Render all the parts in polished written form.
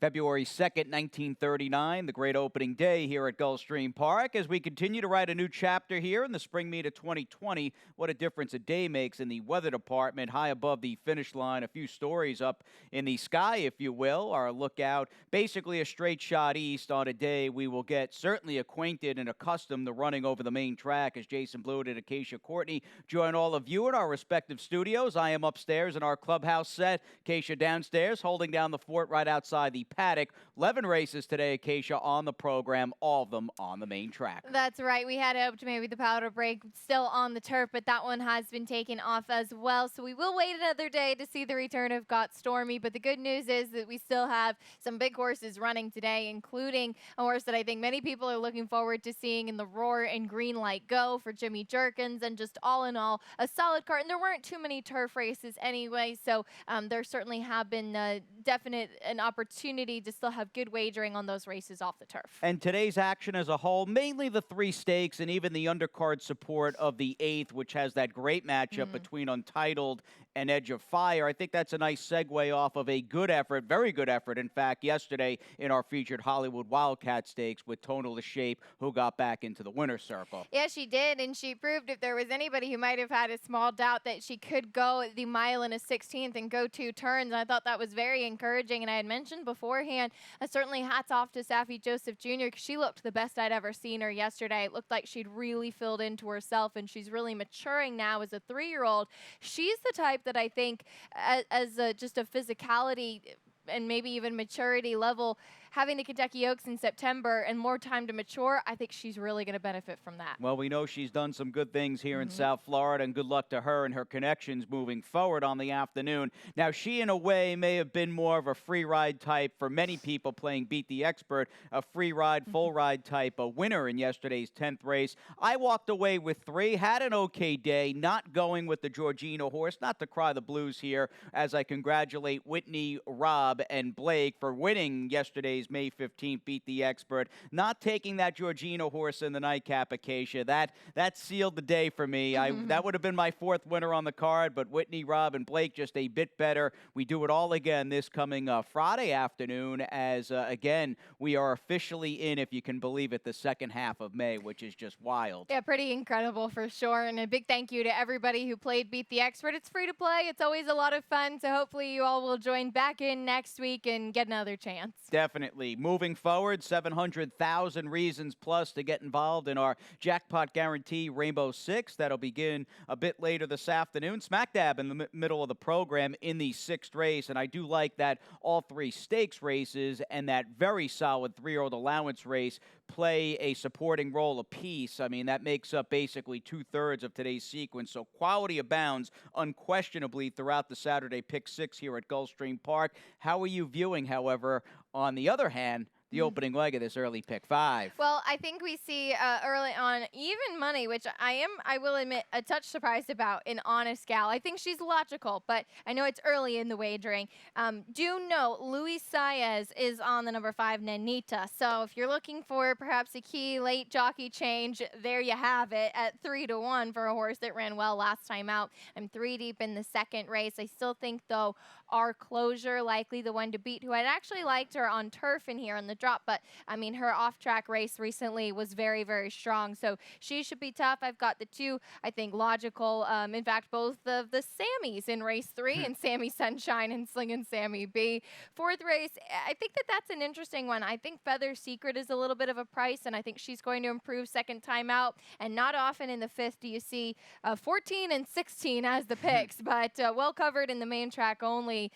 February 2nd, 1939, the great opening day here at Gulfstream Park. As we continue to write a new chapter here in the spring meet of 2020, what a difference a day makes in the weather department. High above the finish line, a few stories up in the sky, if you will. Our lookout, basically a straight shot east on a day we will get certainly acquainted and accustomed to running over the main track as Jason Blewett and Acacia Courtney join all of you in our respective studios. I am upstairs in our clubhouse set. Acacia downstairs holding down the fort right outside the paddock. 11 races today, Acacia, on the program, all of them on the main track. That's right. We had hoped maybe the powder break still on the turf, but that one has been taken off as well. So we will wait another day to see the return of Got Stormy. But the good news is that we still have some big horses running today, including a horse that I think many people are looking forward to seeing in the Roar and Green Light Go for Jimmy Jerkins. And just all in all, a solid card. And there weren't too many turf races anyway, so there certainly have been an opportunity to still have good wagering on those races off the turf. And today's action as a whole, mainly the three stakes and even the undercard support of the 8th, which has that great matchup between Untitled and Edge of Fire. I think that's a nice segue off of a good effort, very good effort, in fact, yesterday in our featured Hollywood Wildcat Stakes with Tonal the Shape, who got back into the winner's circle. Yeah, she did, and she proved if there was anybody who might have had a small doubt that she could go the mile and a 16th and go 2 turns. And I thought that was very encouraging, and I had mentioned beforehand, certainly hats off to Safi Joseph Jr. because she looked the best I'd ever seen her yesterday. It looked like she'd really filled into herself, and she's really maturing now as a 3-year-old. She's the type that I think as just a physicality and maybe even maturity level, having the Kentucky Oaks in September and more time to mature, I think she's really going to benefit from that. Well, we know she's done some good things here in South Florida, and good luck to her and her connections moving forward on the afternoon. Now, she, in a way, may have been more of a free ride type for many people playing Beat the Expert, a free ride, full ride type, a winner in yesterday's 10th race. I walked away with 3, had an okay day, not going with the Georgina horse, not to cry the blues here, as I congratulate Whitney, Rob, and Blake for winning yesterday's May 15th Beat the Expert. Not taking that Georgina horse in the nightcap, Acacia. That sealed the day for me. That would have been my 4th winner on the card, but Whitney, Rob, and Blake just a bit better. We do it all again this coming Friday afternoon as, again, we are officially in, if you can believe it, the second half of May, which is just wild. Yeah, pretty incredible for sure. And a big thank you to everybody who played Beat the Expert. It's free to play. It's always a lot of fun. So hopefully you all will join back in next week and get another chance. Definitely. Moving forward, 700,000 reasons plus to get involved in our Jackpot Guarantee Rainbow Six. That'll begin a bit later this afternoon. Smack dab in the middle of the program in the 6th race. And I do like that all 3 stakes races and that very solid 3-year-old allowance race play a supporting role apiece. I mean, that makes up basically 2/3 of today's sequence. So quality abounds unquestionably throughout the Saturday Pick 6 here at Gulfstream Park. How are you viewing, however, on the other hand, the opening leg of this early Pick 5? Well, I think we see early on even money, which I will admit, a touch surprised about in Honest Gal. I think she's logical, but I know it's early in the wagering. Do note, Luis Saez is on the number 5, Nanita. So if you're looking for perhaps a key late jockey change, there you have it at 3-1 for a horse that ran well last time out. I'm 3 deep in the 2nd race. I still think, though, our Closure likely the one to beat, who I'd actually liked her on turf in here in the drop, but I mean, her off-track race recently was very, very strong, so she should be tough. I've got the 2, I think, logical, in fact, both of the Sammys in race 3, and Sammy Sunshine and Slingin' Sammy B. 4th race, I think that's an interesting one. I think Feather Secret is a little bit of a price, and I think she's going to improve second time out, and not often in the 5th do you see 14 and 16 as the picks, but well covered in the main track only. money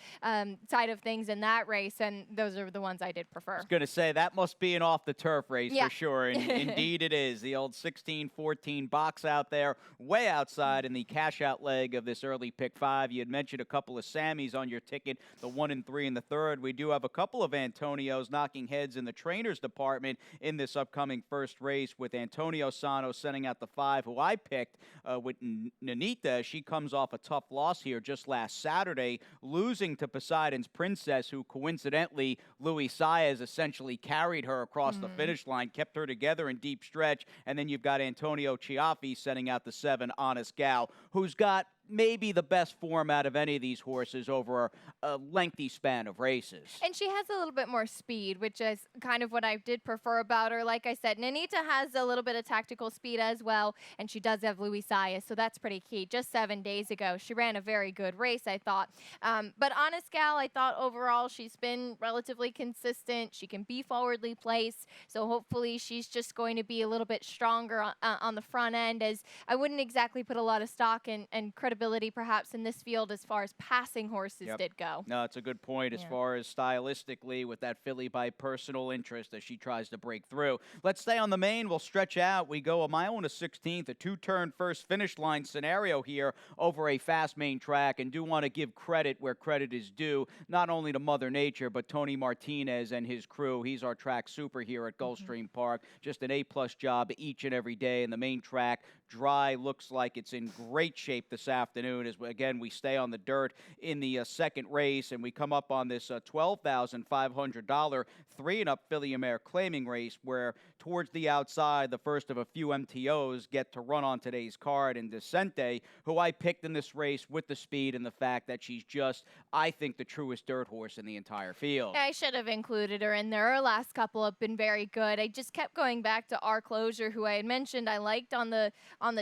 side of things in that race, and those are the ones I did prefer. I was going to say, that must be an off-the-turf race Yeah. for sure, and indeed it is. The old 16-14 box out there, way outside in the cash-out leg of this early pick 5. You had mentioned a couple of Sammys on your ticket, the 1 and 3 and the 3rd. We do have a couple of Antonios knocking heads in the trainers department in this upcoming first race, with Antonio Sano sending out the 5, who I picked with Nanita. She comes off a tough loss here just last Saturday, losing to Poseidon's Princess, who coincidentally Louis Saez essentially carried her across the finish line, kept her together in deep stretch. And then you've got Antonio Chiaffi sending out the 7, Honest Gal, who's got maybe the best form out of any of these horses over a lengthy span of races. And she has a little bit more speed, which is kind of what I did prefer about her. Like I said, Nanita has a little bit of tactical speed as well, and she does have Louis Saez, so that's pretty key. Just 7 days ago, she ran a very good race, I thought. But Honest Gal, I thought overall she's been relatively consistent. She can be forwardly placed, so hopefully she's just going to be a little bit stronger on the front end, as I wouldn't exactly put a lot of stock and credibility perhaps in this field as far as passing horses did go. No, it's a good point as far as stylistically with that filly by personal interest as she tries to break through. Let's stay on the main. We'll stretch out. We go a mile and a 16th, a 2-turn first finish line scenario here over a fast main track, and do want to give credit where credit is due, not only to Mother Nature, but Tony Martinez and his crew. He's our track super here at Gulfstream Park. Just an A-plus job each and every day, and the main track dry, looks like it's in great shape this afternoon as, again, we stay on the dirt in the second race, and we come up on this $12,500 3-and-up filly mare claiming race, where towards the outside, the first of a few MTOs get to run on today's card in Descente, who I picked in this race with the speed and the fact that she's just, I think, the truest dirt horse in the entire field. Yeah, I should have included her in there. Her last couple have been very good. I just kept going back to Our Closure, who I had mentioned I liked on the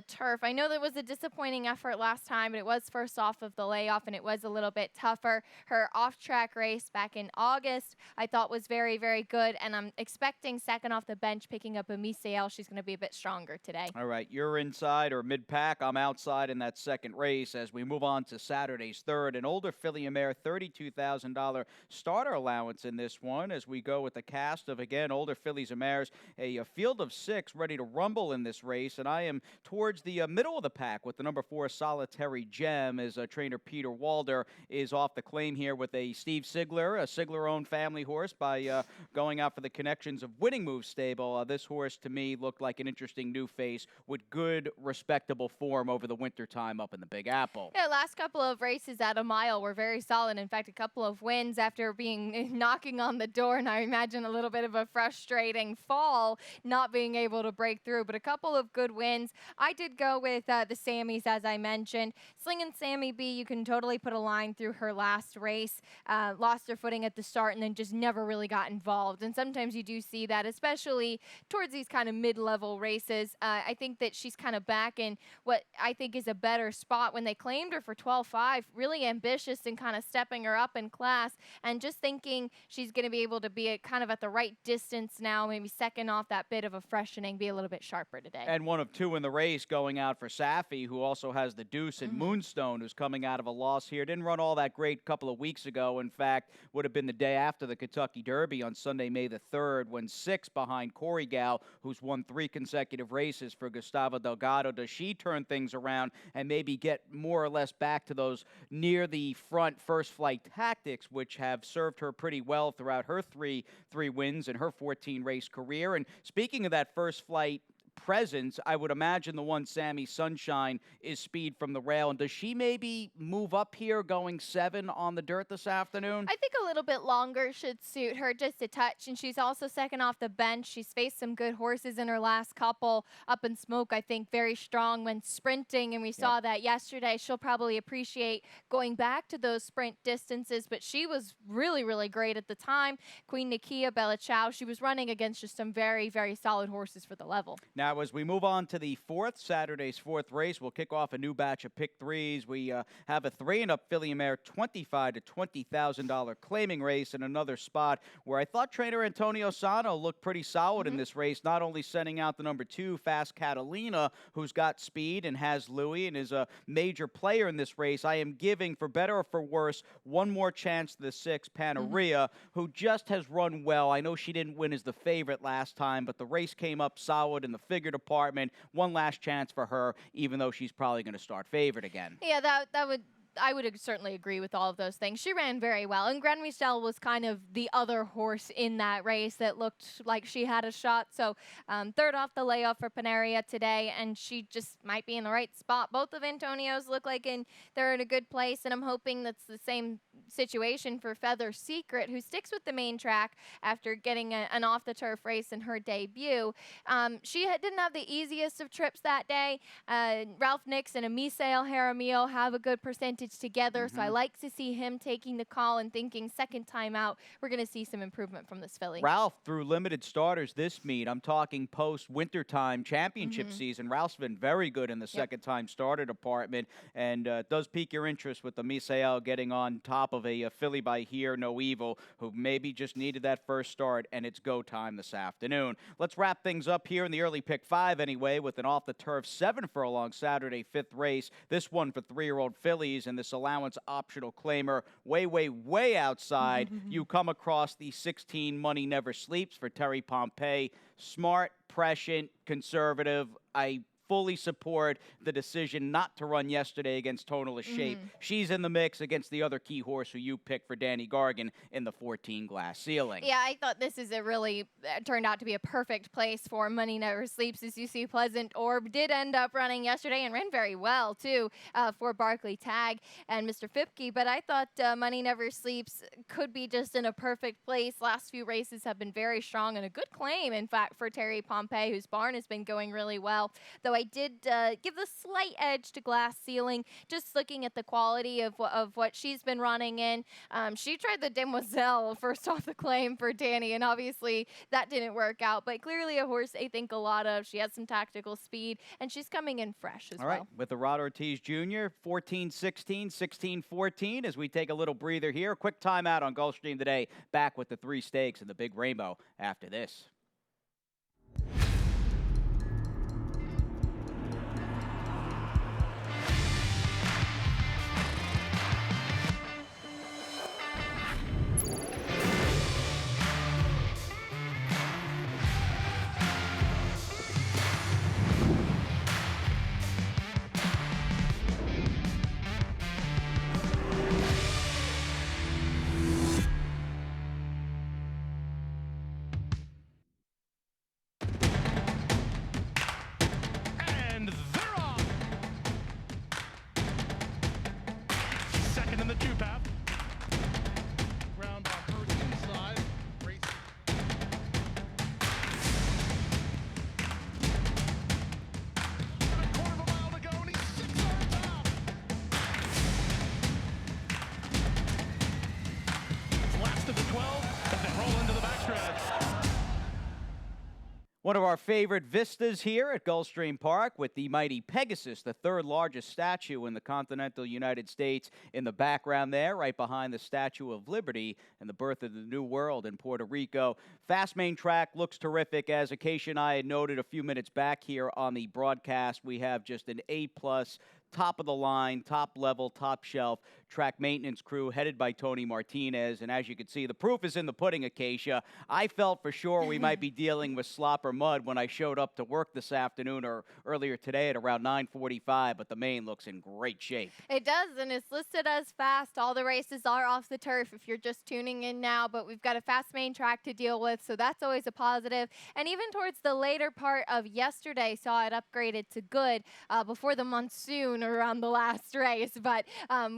turf. I know there was a disappointing effort last time, but it was first off of the layoff, and it was a little bit tougher. Her off-track race back in August I thought was very, very good, and I'm expecting second off the bench picking up a Misael. She's going to be a bit stronger today. All right, you're inside or mid-pack. I'm outside in that second race as we move on to Saturday's third. An older filly mare, $32,000 starter allowance in this one as we go with the cast of, again, older fillies and mares, a field of 6 ready to rumble in this race, and I am towards the middle of the pack with the number 4 Solitary Gem as trainer Peter Walder is off the claim here with a Steve Sigler, a Sigler-owned family horse, by going out for the connections of Winning Move stable. This horse, to me, looked like an interesting new face with good, respectable form over the winter time up in the Big Apple. Yeah, last couple of races at a mile were very solid. In fact, a couple of wins after being knocking on the door, and I imagine a little bit of a frustrating fall, not being able to break through, but a couple of good wins. I did go with the Sammys, as I mentioned. Slingin' Sammy B, you can totally put a line through her last race. Lost her footing at the start and then just never really got involved. And sometimes you do see that, especially towards these kind of mid-level races. I think that she's kind of back in what I think is a better spot. When they claimed her for 12.5, really ambitious and kind of stepping her up in class, and just thinking she's going to be able to be kind of at the right distance now, maybe second off that bit of a freshening, be a little bit sharper today. And one of 2 in the race going out for Safi, who also has the deuce, and Moonstone, who's coming out of a loss here. Didn't run all that great a couple of weeks ago. In fact, would have been the day after the Kentucky Derby on Sunday, May the 3rd, when 6 behind Corey Gal, who's won 3 consecutive races for Gustavo Delgado. Does she turn things around and maybe get more or less back to those near the front first flight tactics, which have served her pretty well throughout her three wins in her 14 race career? And speaking of that first flight presence, I would imagine the one Sammy Sunshine is speed from the rail. And does she maybe move up here going 7 on the dirt this afternoon? I think a little bit longer should suit her, just a touch. And she's also second off the bench. She's faced some good horses in her last couple. Up in Smoke, I think, very strong when sprinting, and we saw that yesterday. She'll probably appreciate going back to those sprint distances, but she was really, really great at the time. Queen Nakia, Bella Ciao, she was running against just some very, very solid horses for the level. Now, as we move on to the Saturday's fourth race, we'll kick off a new batch of pick threes. We have a 3-and-up filly mare $25,000 to $20,000 claiming race in another spot where I thought trainer Antonio Sano looked pretty solid in this race, not only sending out the number 2, Fast Catalina, who's got speed and has Louis and is a major player in this race. I am giving, for better or for worse, one more chance to the 6, Panaria, who just has run well. I know she didn't win as the favorite last time, but the race came up solid in the figure department. One last chance for her, even though she's probably going to start favorite again. Yeah, I would certainly agree with all of those things. She ran very well, and Grand Michel was kind of the other horse in that race that looked like she had a shot. So third off the layoff for Panaria today, and she just might be in the right spot. Both of Antonio's look like they're in a good place, and I'm hoping that's the same situation for Feather Secret, who sticks with the main track after getting an off-the-turf race in her debut. She didn't have the easiest of trips that day. Ralph Nix and Amisael Jaramillo have a good percentage together, so I like to see him taking the call and thinking second time out, we're going to see some improvement from this filly. Ralph threw limited starters this meet. I'm talking post-wintertime championship season. Ralph's been very good in the second-time starter department, and does pique your interest with the Misael getting on top of a filly by Here No Evil, who maybe just needed that first start, and it's go time this afternoon. Let's wrap things up here in the early pick 5 anyway, with an off-the-turf 7-furlong Saturday 5th race. This one for 3-year-old fillies, and this allowance optional claimer way outside. You come across the 16 Money Never Sleeps for Terry Pompey. Smart, prescient, conservative. I fully support the decision not to run yesterday against Tonalist Shape. She's in the mix against the other key horse who you picked for Danny Gargan in the 14 Glass Ceiling. Yeah, I thought this is a really turned out to be a perfect place for Money Never Sleeps. As you see, Pleasant Orb did end up running yesterday and ran very well, too, for Barclay Tag and Mr. Fipke. But I thought Money Never Sleeps could be just in a perfect place. Last few races have been very strong and a good claim, in fact, for Terry Pompey, whose barn has been going really well. Though I did give the slight edge to Glass Ceiling, just looking at the quality of what she's been running in. She tried the Demoiselle first off the claim for Danny, and obviously that didn't work out. But clearly a horse I think a lot of. She has some tactical speed, and she's coming in fresh as well. All right, with the Rod Ortiz Jr., 14-16, 16-14, as we take a little breather here. Quick timeout on Gulfstream today. Back with the 3 stakes and the big rainbow after this. One of our favorite vistas here at Gulfstream Park with the mighty Pegasus, the 3rd largest statue in the continental United States, in the background there, right behind the Statue of Liberty and the birth of the New World in Puerto Rico. Fast main track looks terrific. As Acacia and I had noted a few minutes back here on the broadcast, we have just an A+, top of the line, top level, top shelf track maintenance crew headed by Tony Martinez. And as you can see, the proof is in the pudding, Acacia. I felt for sure we might be dealing with slop or mud when I showed up to work this afternoon or earlier today at around 9:45, but the main looks in great shape. It does, and it's listed as fast. All the races are off the turf if you're just tuning in now, but we've got a fast main track to deal with, so that's always a positive. And even towards the later part of yesterday, saw it upgraded to good before the monsoon around the last race. But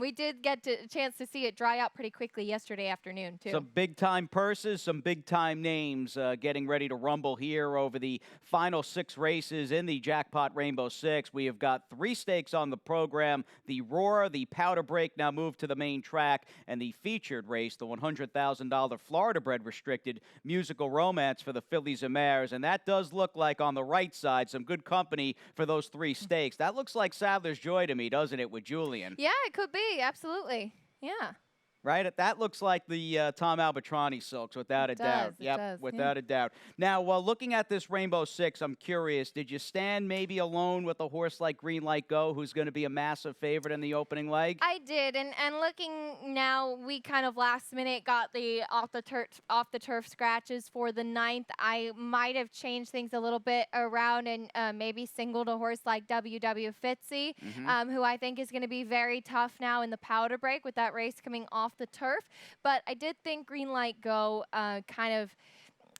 we did get a chance to see it dry out pretty quickly yesterday afternoon, too. Some big-time purses, some big-time names getting ready to rumble here over the final 6 races in the Jackpot Rainbow Six. We have got 3 stakes on the program. The Roar, the Powder Break now moved to the main track, and the featured race, the $100,000 Florida Bred Restricted Musical Romance for the fillies and mares. And that does look like, on the right side, some good company for those 3 stakes. That looks like Sadler's Joy to me, doesn't it, with Julian? Yeah, it could be. Absolutely. Yeah. Right? That looks like the Tom Albatrani silks, without a doubt. Yep, without a doubt. Now, while looking at this Rainbow Six, I'm curious, did you stand maybe alone with a horse like Green Light Go, who's going to be a massive favorite in the opening leg? I did, and looking now, we kind of last minute got the off the turf scratches for the 9th. I might have changed things a little bit around and maybe singled a horse like WW Fitzy, who I think is going to be very tough now in the Powder Break with that race coming off the turf. But I did think Green Light Go kind of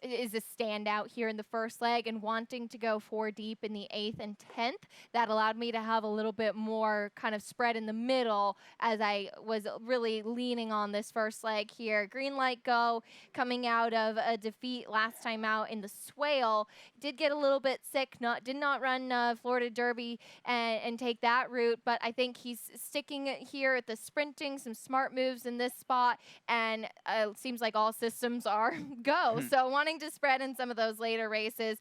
is a standout here in the first leg, and wanting to go 4 deep in the 8th and 10th, that allowed me to have a little bit more kind of spread in the middle as I was really leaning on this first leg here. Green Light Go, coming out of a defeat last time out in the Swale, did get a little bit sick, did not run Florida Derby and take that route, but I think he's sticking here at the sprinting, some smart moves in this spot, and it seems like all systems are go. So wanting to spread in some of those later races,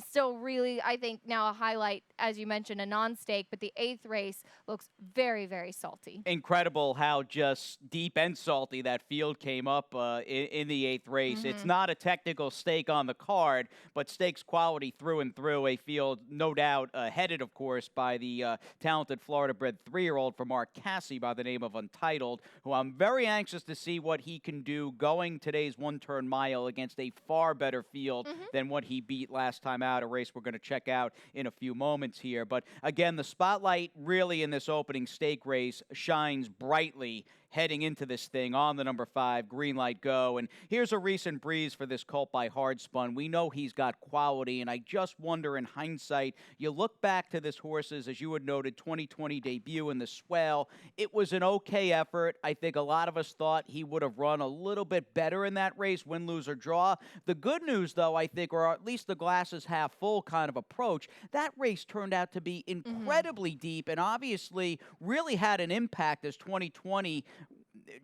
still really, I think, now a highlight, as you mentioned, a non-stake, but the 8th race looks very, very salty. Incredible how just deep and salty that field came up in the 8th race. It's not a technical stake on the card, but stakes quality through and through. A field, no doubt, headed, of course, by the talented Florida-bred 3-year-old from Mark Cassie by the name of Untitled, who I'm very anxious to see what he can do going today's one-turn mile against a far better field than what he beat last time out, a race we're going to check out in a few moments here. But again, the spotlight really in this opening stake race shines brightly heading into this thing on the number 5, Green Light Go. And here's a recent breeze for this colt by Hardspun. We know he's got quality, and I just wonder, in hindsight, you look back to this horse's, as you had noted, 2020 debut in the Swale. It was an okay effort. I think a lot of us thought he would have run a little bit better in that race, win, lose, or draw. The good news, though, I think, or at least the glasses half full kind of approach, that race turned out to be incredibly deep and obviously really had an impact as 2020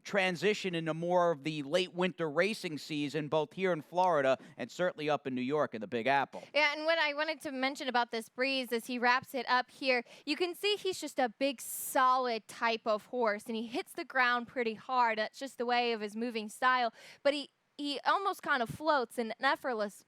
transition into more of the late winter racing season, both here in Florida and certainly up in New York in the Big Apple. Yeah, and what I wanted to mention about this breeze as he wraps it up here, you can see he's just a big, solid type of horse, and he hits the ground pretty hard. That's just the way of his moving style. But he almost kind of floats in an effortless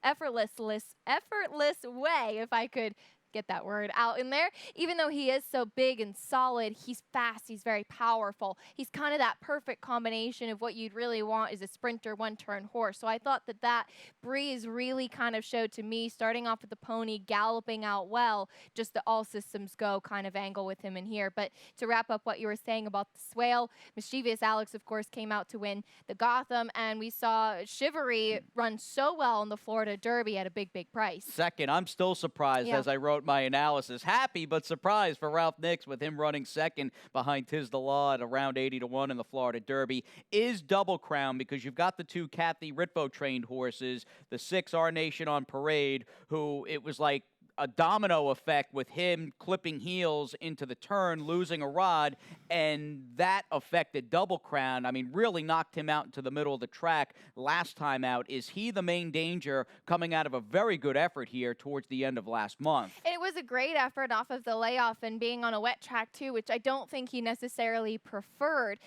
way, if I could get that word out in there. Even though he is so big and solid, he's fast, he's very powerful. He's kind of that perfect combination of what you'd really want is a sprinter, one-turn horse. So I thought that breeze really kind of showed to me, starting off with the pony, galloping out well, just the all systems go kind of angle with him in here. But to wrap up what you were saying about the Swale, Mischievous Alex, of course, came out to win the Gotham, and we saw Chivalry run so well in the Florida Derby at a big, big price. Second, I'm still surprised, as I wrote my analysis. Happy but surprised for Ralph Nix with him running second behind Tiz the Law at around 80-1 in the Florida Derby. Is Double Crown, because you've got the 2 Kathy Ritvo trained horses, the 6 Our Nation on Parade, who it was like a domino effect with him clipping heels into the turn, losing a rod, and that affected Double Crown. I mean, really knocked him out into the middle of the track last time out. Is he the main danger coming out of a very good effort here towards the end of last month? It was a great effort off of the layoff and being on a wet track too, which I don't think he necessarily preferred.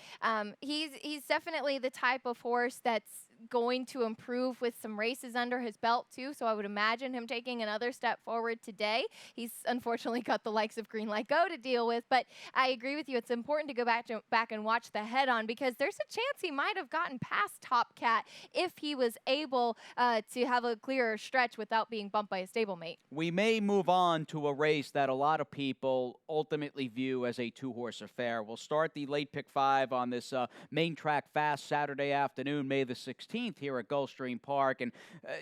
He's definitely the type of horse that's going to improve with some races under his belt too, so I would imagine him taking another step forward today. He's unfortunately got the likes of Green Light Go to deal with, but I agree with you. It's important to go back and watch the head-on, because there's a chance he might have gotten past Top Cat if he was able to have a clearer stretch without being bumped by a stablemate. We may move on to a race that a lot of people ultimately view as a 2-horse affair. We'll start the late pick 5 on this main track fast Saturday afternoon, May the 16th. Here at Gulfstream Park, and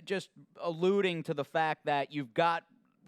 just alluding to the fact that you've got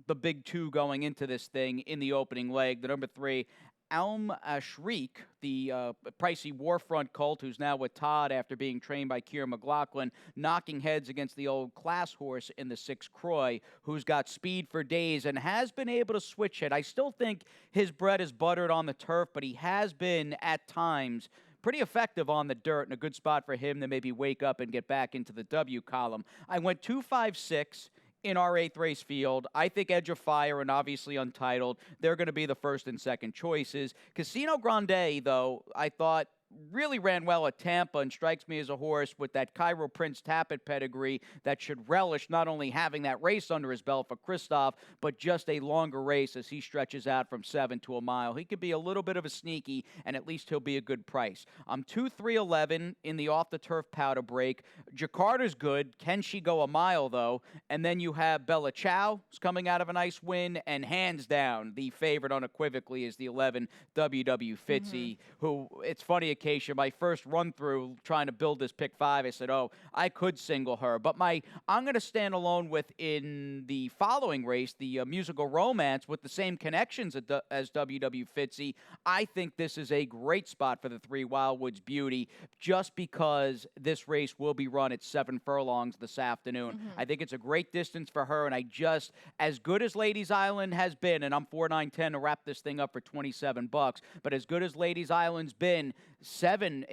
the big 2 going into this thing in the opening leg. The number 3, Alm Ashreek, the pricey Warfront colt, who's now with Todd after being trained by Keir McLaughlin, knocking heads against the old class horse in the 6 Croy, who's got speed for days and has been able to switch it. I still think his bread is buttered on the turf, but he has been at times pretty effective on the dirt, and a good spot for him to maybe wake up and get back into the W column. I went 2-5-6 in our 8th race field. I think Edge of Fire and obviously Untitled, they're going to be the first and second choices. Casino Grande, though, I thought really ran well at Tampa and strikes me as a horse with that Cairo Prince Tappet pedigree that should relish not only having that race under his belt for Christoph, but just a longer race as he stretches out from 7 to a mile. He could be a little bit of a sneaky, and at least he'll be a good price. I'm 2-3-11 in the off-the-turf powder break. Jakarta's good. Can she go a mile, though? And then you have Bella Ciao, who's coming out of a nice win, and hands down, the favorite unequivocally is the 11 WW Fitzy, who, it's funny, my first run through trying to build this pick 5, I said, oh, I could single her. But I'm going to stand alone with in the following race, the Musical Romance, with the same connections as WW Fitzy. I think this is a great spot for the 3 Wildwoods Beauty, just because this race will be run at 7 furlongs this afternoon. I think it's a great distance for her, and as good as Ladies Island has been, and I'm 4-9-10 to wrap this thing up for $27, but as good as Ladies Island's been, 7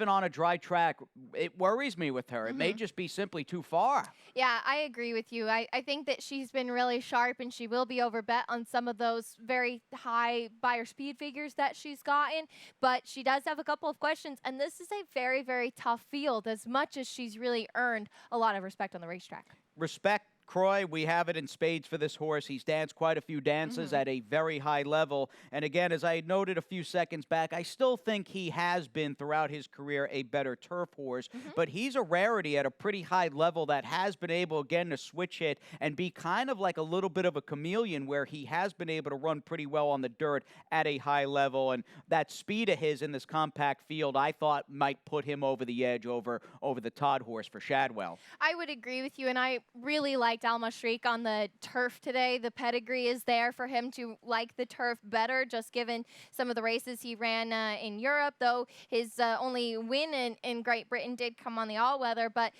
on a dry track, it worries me with her. It may just be simply too far. Yeah, I agree with you. I think that she's been really sharp, and she will be overbet on some of those very high buyer speed figures that she's gotten, but she does have a couple of questions, and this is a very, very tough field, as much as she's really earned a lot of respect on the racetrack. Respect, Croy, we have it in spades for this horse. He's danced quite a few dances at a very high level. And again, as I noted a few seconds back, I still think he has been throughout his career a better turf horse. But he's a rarity at a pretty high level that has been able, again, to switch hit and be kind of like a little bit of a chameleon, where he has been able to run pretty well on the dirt at a high level. And that speed of his in this compact field, I thought might put him over the edge over the Todd horse for Shadwell. I would agree with you, and I really liked Alma Shriek on the turf today. The pedigree is there for him to like the turf better, just given some of the races he ran in Europe, though his only win in Great Britain did come on the all-weather, but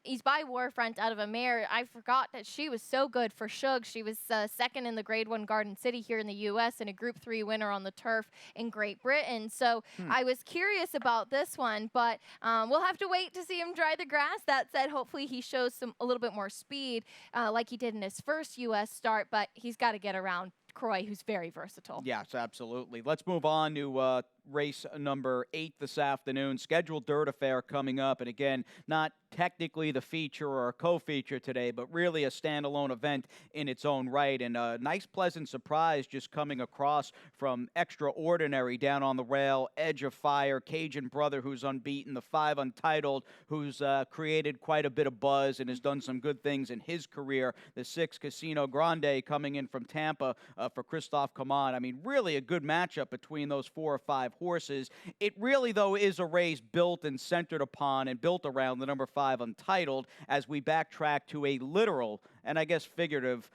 he's by Warfront out of a mare. I forgot that she was so good for Shug. She was second in the Grade 1 Garden City here in the U.S. and a Group 3 winner on the turf in Great Britain. So I was curious about this one, but we'll have to wait to see him dry the grass. That said, hopefully he shows a little bit more speed like he did in his first U.S. start, but he's got to get around Croy, who's very versatile. Yes, absolutely. Let's move on to race number 8 this afternoon. Scheduled dirt affair coming up, and again, not technically the feature or a co-feature today, but really a standalone event in its own right, and a nice pleasant surprise just coming across from Extraordinary down on the rail. Edge of Fire, Cajun Brother, who's unbeaten, the 5 Untitled, who's created quite a bit of buzz and has done some good things in his career, the 6 Casino Grande coming in from Tampa for Christoph Kaman. I mean, really a good matchup between those 4 or 5 horses. It really, though, is a race built and centered upon and built around the number 5 Untitled, as we backtrack to a literal and I guess figurative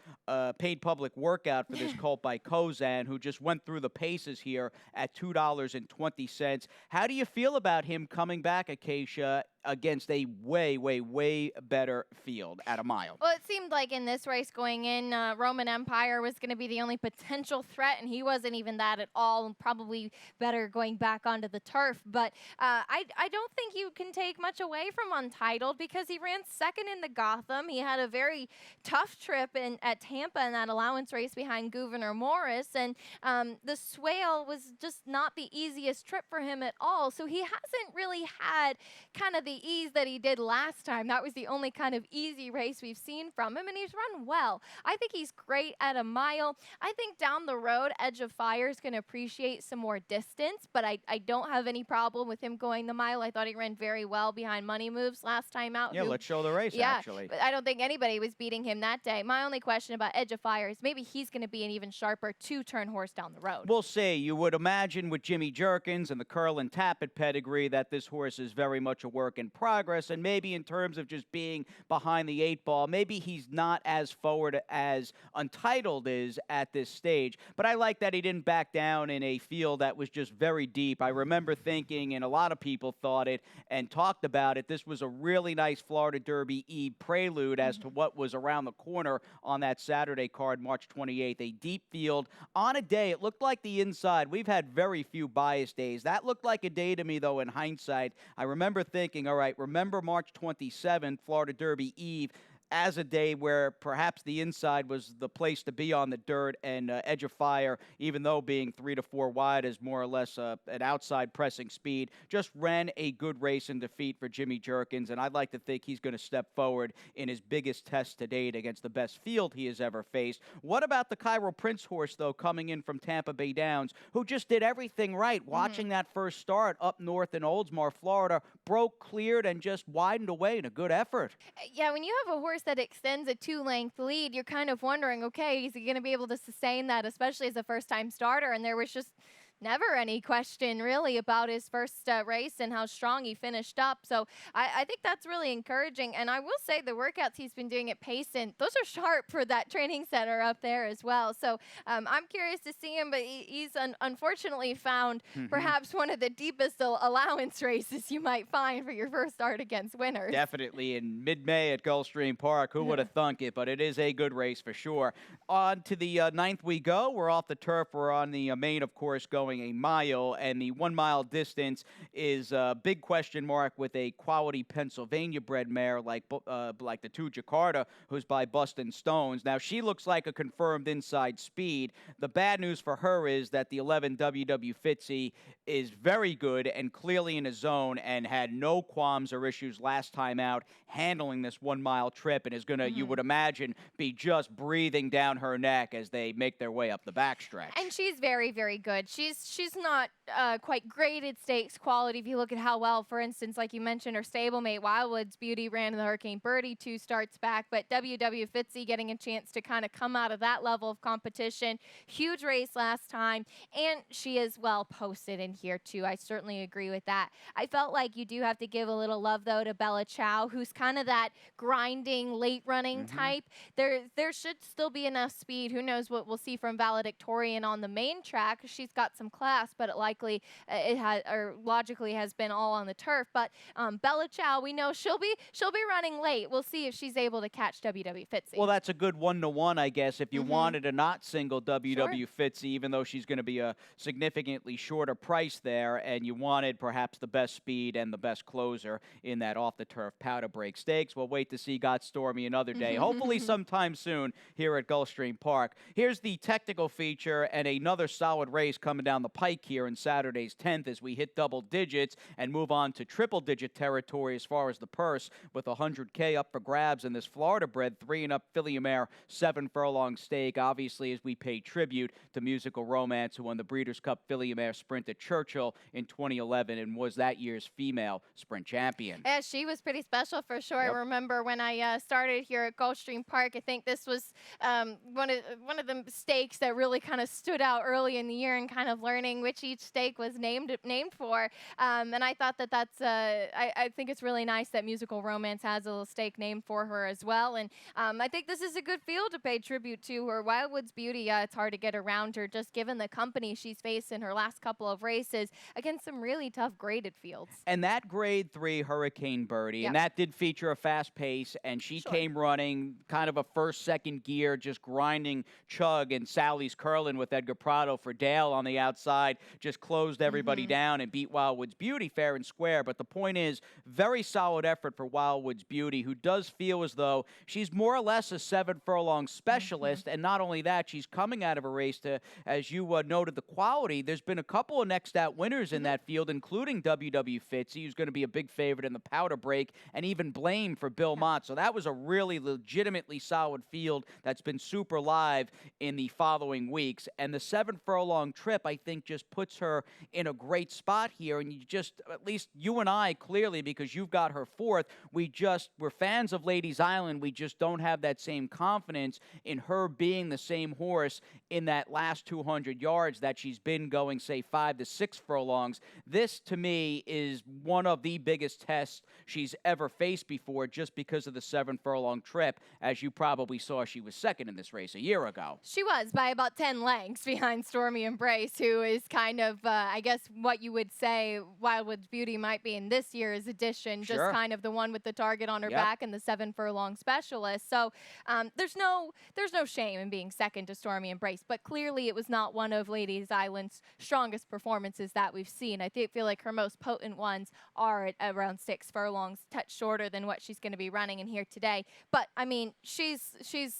paid public workout for this colt by Kozan, who just went through the paces here at $2.20. How do you feel about him coming back, Acacia, against a way, way, way better field at a mile? Well, it seemed like in this race going in, Roman Empire was going to be the only potential threat, and he wasn't even that at all, and probably better going back onto the turf. But I don't think you can take much away from Untitled, because he ran second in the Gotham. He had a very tough trip at Tampa in that allowance race behind Gouverneur Morris, and the Swale was just not the easiest trip for him at all. So he hasn't really had kind of the ease that he did last time. That was the only kind of easy race we've seen from him, and he's run well. I think he's great at a mile. I think down the road, Edge of Fire is going to appreciate some more distance, but I don't have any problem with him going the mile. I thought he ran very well behind Money Moves last time out. Yeah, let's show the race, actually. But I don't think anybody was beating him him that day. My only question about Edge of Fire is maybe he's going to be an even sharper two-turn horse down the road. We'll see. You would imagine with Jimmy Jerkins and the Curl and Tappet pedigree that this horse is very much a work in progress, and maybe in terms of just being behind the 8 ball, maybe he's not as forward as Untitled is at this stage. But I like that he didn't back down in a field that was just very deep. I remember thinking, and a lot of people thought it and talked about it, this was a really nice Florida Derby Eve prelude as to what was around the corner on that Saturday card, March 28th. A deep field on a day. It looked like the inside. We've had very few bias days. That looked like a day to me, though, in hindsight. I remember thinking, all right, remember March 27th, Florida Derby Eve, as a day where perhaps the inside was the place to be on the dirt, and Edge of Fire, even though being 3 to 4 wide is more or less an outside pressing speed, just ran a good race in defeat for Jimmy Jerkins, and I'd like to think he's going to step forward in his biggest test to date against the best field he has ever faced. What about the Cairo Prince horse, though, coming in from Tampa Bay Downs, who just did everything right? Watching that first start up north in Oldsmar, Florida, broke, cleared, and just widened away in a good effort. Yeah, when you have a horse that extends a 2-length lead, you're kind of wondering, okay, is he going to be able to sustain that, especially as a first-time starter? And there was just never any question really about his first race and how strong he finished up. So I think that's really encouraging. And I will say the workouts he's been doing at Payson, those are sharp for that training center up there as well. So I'm curious to see him, but he's unfortunately found perhaps one of the deepest allowance races you might find for your first start against winners. Definitely in mid-May at Gulfstream Park. Who would have thunk it? But it is a good race for sure. On to the 9th we go. We're off the turf. We're on the main, of course, going a mile, and the 1 mile distance is a big question mark with a quality Pennsylvania bred mare like the 2 Jakarta, who's by Bustin' Stones. Now, she looks like a confirmed inside speed. The bad news for her is that the 11 WW Fitzy is very good and clearly in a zone and had no qualms or issues last time out handling this 1 mile trip, and is going to, you would imagine, be just breathing down her neck as they make their way up the backstretch. And she's very, very good. She's not quite graded stakes quality. If you look at how well, for instance, like you mentioned, her stablemate Wildwood's Beauty ran in the Hurricane Birdie 2 starts back, but WW Fitzy getting a chance to kind of come out of that level of competition. Huge race last time, and she is well posted in here too. I certainly agree with that. I felt like you do have to give a little love though to Bella Chow, who's kind of that grinding, late running type. There should still be enough speed. Who knows what we'll see from Valedictorian on the main track. She's got some class, but it likely logically has been all on the turf. But Bella Chow, we know she'll be running late. We'll see if she's able to catch WW Fitzy. Well, that's a good 1-to-1, I guess, if you wanted a not single WW Fitzy, even though she's going to be a significantly shorter price there, and you wanted perhaps the best speed and the best closer in that off-the-turf powder break stakes. We'll wait to see Got Stormy another day, hopefully sometime soon here at Gulfstream Park. Here's the technical feature and another solid race coming down the pike here in Saturday's 10th as we hit double digits and move on to triple-digit territory as far as the purse, with $100K up for grabs in this Florida-bred 3-and-up filly mare 7-furlong stake, obviously as we pay tribute to Musical Romance, who won the Breeders' Cup filly mare sprint at Churchill in 2011 and was that year's female sprint champion. Yeah, she was pretty special for sure. I remember when I started here at Gulfstream Park, I think this was one of the stakes that really kind of stood out early in the year, and kind of learning which each stake was named for. And I thought that's I think it's really nice that Musical Romance has a little stake named for her as well. And I think this is a good field to pay tribute to her. Wildwood's Beauty, it's hard to get around her just given the company she's faced in her last couple of races against some really tough graded fields. And that grade 3 Hurricane Birdie, and that did feature a fast pace, and she came running kind of a first, second gear, just grinding chug, and Sally's curling with Edgar Prado for Dale on the outside, just closed everybody down and beat Wildwood's Beauty fair and square. But the point is, very solid effort for Wildwood's Beauty, who does feel as though she's more or less a 7-furlong specialist, and not only that, she's coming out of a race to, as you noted, the quality. There's been a couple of next mixed out winners in that field, including WW Fitzy, who's going to be a big favorite in the powder break, and even Blame for Bill Mott. So that was a really legitimately solid field that's been super live in the following weeks. And the 7 furlong trip, I think, just puts her in a great spot here. And you just, at least you and I, clearly, because you've got her fourth, we're fans of Ladies Island. We just don't have that same confidence in her being the same horse in that last 200 yards that she's been going, say, 5 to 6 furlongs. This, to me, is one of the biggest tests she's ever faced before, just because of the 7 furlong trip. As you probably saw, she was second in this race a year ago. She was, by about 10 lengths behind Stormy Embrace, who is kind of, I guess, what you would say Wildwood's Beauty might be in this year's edition, Sure. just kind of the one with the target on her back and the 7 furlong specialist. So there's no shame in being second to Stormy Embrace, but clearly it was not one of Ladies Island's strongest performances that we've seen. I feel like her most potent ones are at around 6 furlongs, touch shorter than what she's going to be running in here today. But I mean, she's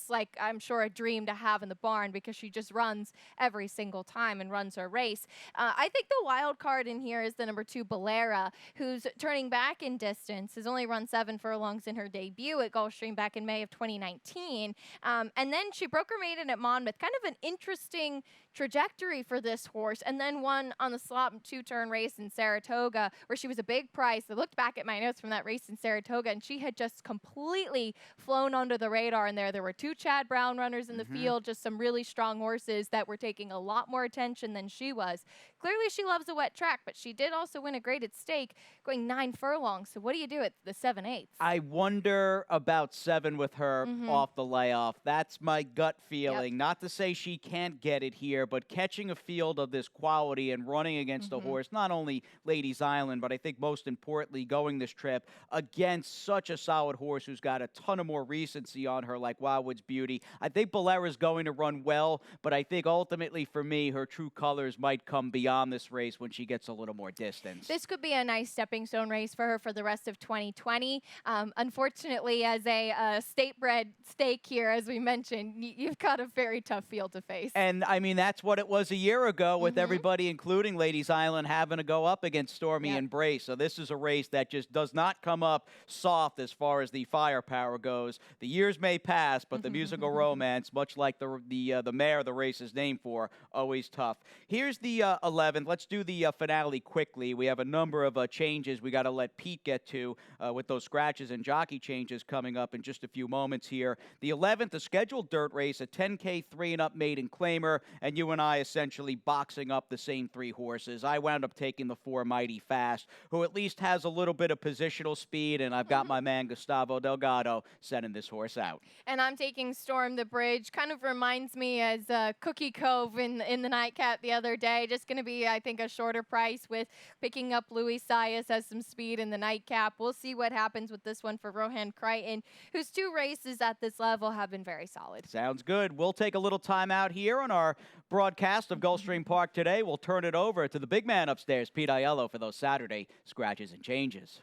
like, I'm sure, a dream to have in the barn, because she just runs every single time and runs her race. I think the wild card in here is the number 2, Bolera, who's turning back in distance, has only run 7 furlongs in her debut at Gulfstream back in May of 2019. And then she broke her maiden at Monmouth. Kind of an interesting trajectory for this horse, and then won on the slot 2-turn race in Saratoga, where she was a big price. I looked back at my notes from that race in Saratoga, and she had just completely flown under the radar in there. There were 2 Chad Brown runners in the field, just some really strong horses that were taking a lot more attention than she was. Clearly she loves a wet track, but she did also win a graded stake going 9 furlongs. So what do you do at the 7/8? I wonder about 7 with her off the layoff. That's my gut feeling. Not to say she can't get it here, but catching a field of this quality and running against a horse, not only Ladies Island, but I think most importantly going this trip against such a solid horse who's got a ton of more recency on her, like Wildwood's Beauty. I think Bolera's going to run well, but I think ultimately for me, her true colors might come beyond this race when she gets a little more distance. This could be a nice stepping stone race for her for the rest of 2020. Unfortunately, as a state-bred stake here, as we mentioned, you've got a very tough field to face. And, I mean, that's what it was a year ago with everybody, including Ladies Island, having to go up against Stormy Embrace. So this is a race that just does not come up soft as far as the firepower goes. The years may pass, but the musical romance, much like the mare the race is named for, always tough. Here's the 11th. Let's do the finale quickly. We have a number of changes we got to let Pete get to with those scratches and jockey changes coming up in just a few moments here. The 11th, a scheduled dirt race, a 10K 3-and-up maiden claimer, and you and I essentially boxing up the same 3 horses. I wound up taking the 4 Mighty Fast, who at least has a little bit of positional speed, and I've got my man Gustavo Delgado sending this horse out. And I'm taking Storm the Bridge. Kind of reminds me as Cookie Cove in the nightcap the other day. Just going to be, I think, a shorter price with picking up Louis Sias has some speed in the nightcap. We'll see what happens with this one for Rohan Crichton, whose 2 races at this level have been very solid. Sounds good. We'll take a little time out here on our broadcast of Gulfstream Park today. We'll turn it over to the big man upstairs, Pete Aiello, for those Saturday scratches and changes.